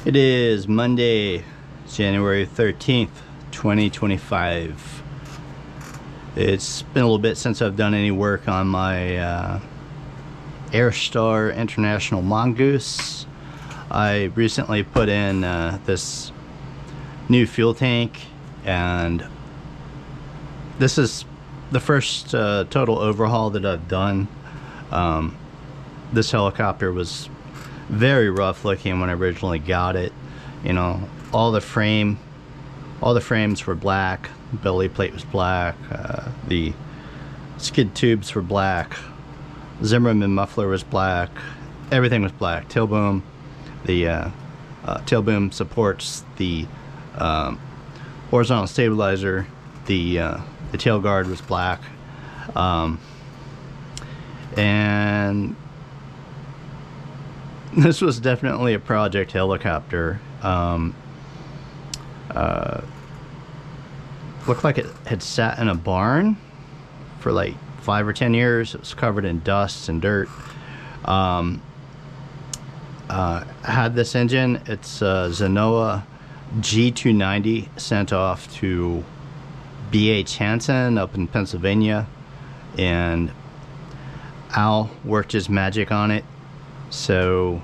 It is Monday, January 13th, 2025. It's been a little bit since I've done any work on my Airstar International Mongoose. I recently put in this new fuel tank, and this is the first total overhaul that I've done. This helicopter was very rough looking when I originally got it. You know, all the frames were black, belly plate was black, the skid tubes were black, Zimmerman muffler was black, everything was black. Tail boom, the tail boom supports the horizontal stabilizer, the tail guard was black, and this was definitely a project helicopter. Looked like it had sat in a barn for like 5 or 10 years. It was covered in dust and dirt. Had this engine. It's a Zenoa G290 sent off to B.H. Hansen up in Pennsylvania, and Al worked his magic on it. So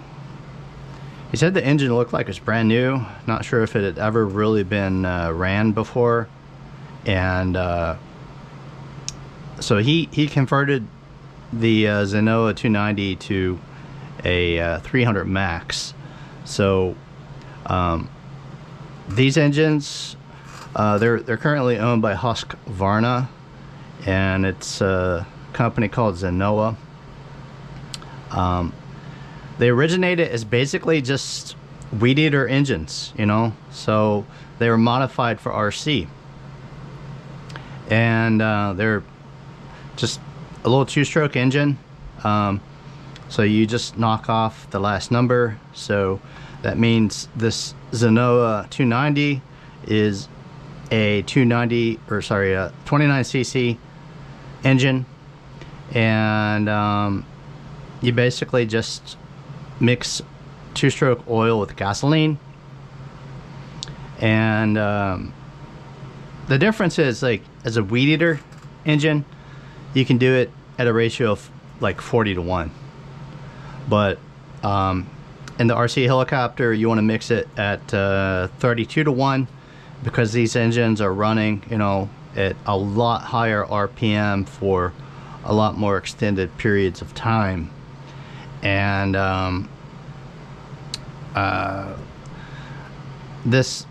he said the engine looked like it's brand new. Not sure if it had ever really been ran before, and so he converted the Zenoa 290 to a 300 Max. So these engines, they're currently owned by Husqvarna, and it's a company called Zenoa. They originated as basically just weed eater engines, you know, so they were modified for RC, and they're just a little two-stroke engine. So you just knock off the last number, so that means this Zenoa 290 is a 29cc engine, and you basically just mix two-stroke oil with gasoline, and the difference is, like, as a weed eater engine, you can do it at a ratio of like 40-1, but in the RC helicopter you want to mix it at 32-1, because these engines are running, you know, at a lot higher RPM for a lot more extended periods of time. And this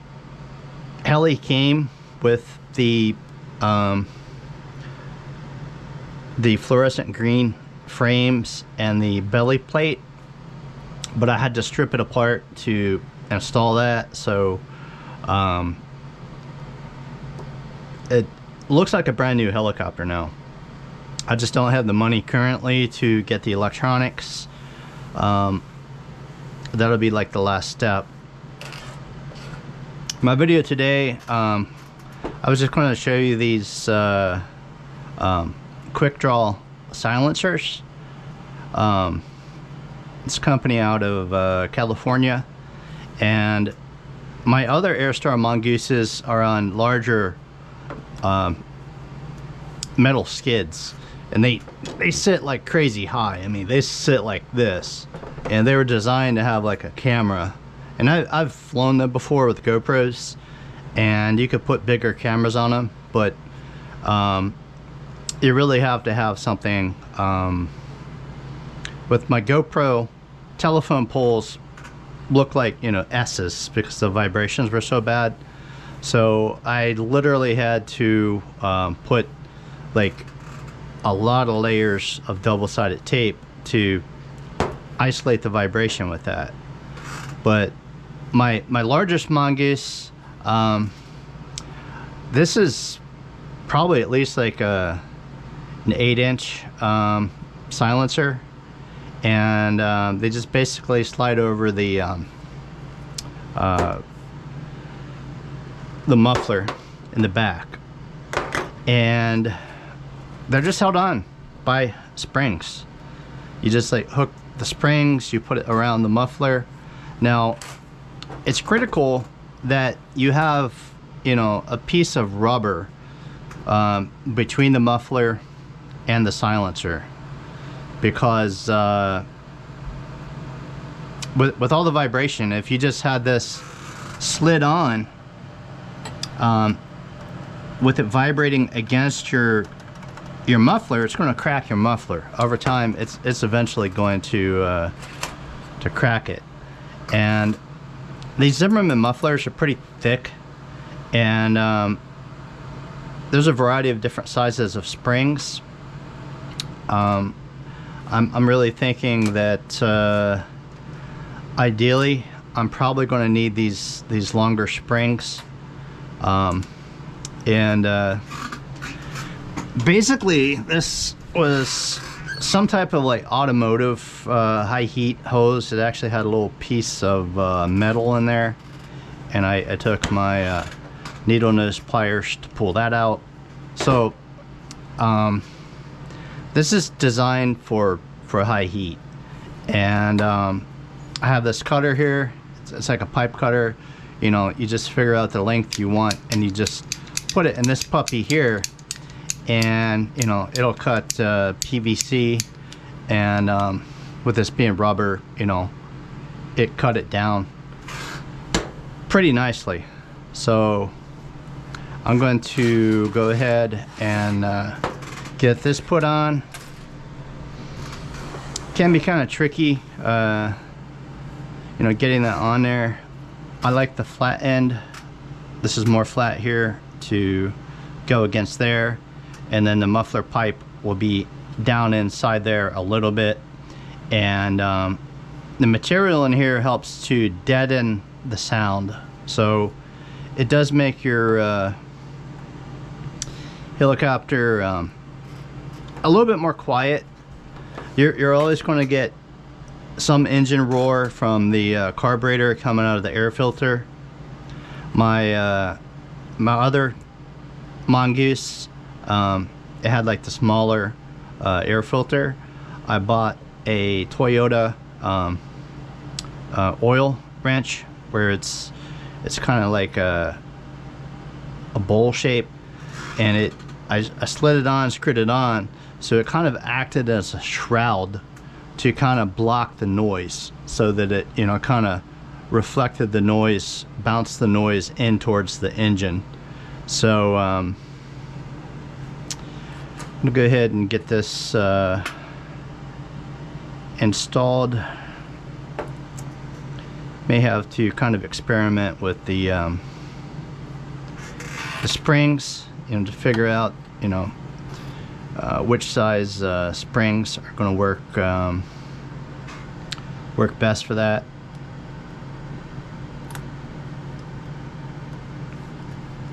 heli came with the fluorescent green frames and the belly plate, but I had to strip it apart to install that. So it looks like a brand new helicopter now. I just don't have the money currently to get the electronics. That'll be like the last step. My video today, I was just going to show you these quick draw silencers. This company out of California, and my other Airstar Mongooses are on larger metal skids, and they sit like crazy high. I mean, they sit like this, and they were designed to have like a camera. And I've flown them before with GoPros, and you could put bigger cameras on them, but you really have to have something. With my GoPro, telephone poles look like, you know, S's because the vibrations were so bad. So I literally had to put like a lot of layers of double-sided tape to isolate the vibration with that. But my largest Mongoose, this is probably at least like an 8-inch silencer, and they just basically slide over the muffler in the back, and they're just held on by springs. You just like hook the springs, you put it around the muffler. Now it's critical that you have, you know, a piece of rubber between the muffler and the silencer, because with all the vibration, if you just had this slid on with it vibrating against your muffler, it's going to crack your muffler. Over time, it's eventually going to crack it. And these Zimmerman mufflers are pretty thick, and there's a variety of different sizes of springs. I'm really thinking that ideally I'm probably going to need these longer springs, basically this was some type of like automotive high heat hose. It actually had a little piece of metal in there, and I took my needle nose pliers to pull that out. So this is designed for high heat, and I have this cutter here. It's like a pipe cutter. You know, you just figure out the length you want, and you just put it in this puppy here, and you know, it'll cut PVC, and with this being rubber, you know, it cut it down pretty nicely. So I'm going to go ahead and get this put on. Can be kind of tricky, you know, getting that on there. I like the flat end. This is more flat here to go against there, and then the muffler pipe will be down inside there a little bit, and the material in here helps to deaden the sound, so it does make your helicopter a little bit more quiet. You're always going to get some engine roar from the carburetor coming out of the air filter. My my other Mongoose, it had like the smaller air filter. I bought a Toyota oil wrench where it's kind of like a bowl shape, and I slid it on, screwed it on, so it kind of acted as a shroud to kind of block the noise, so that it, you know, kind of reflected the noise, bounced the noise in towards the engine. So I'm gonna go ahead and get this installed. May have to kind of experiment with the springs, you know, to figure out, you know, which size springs are going to work best for that.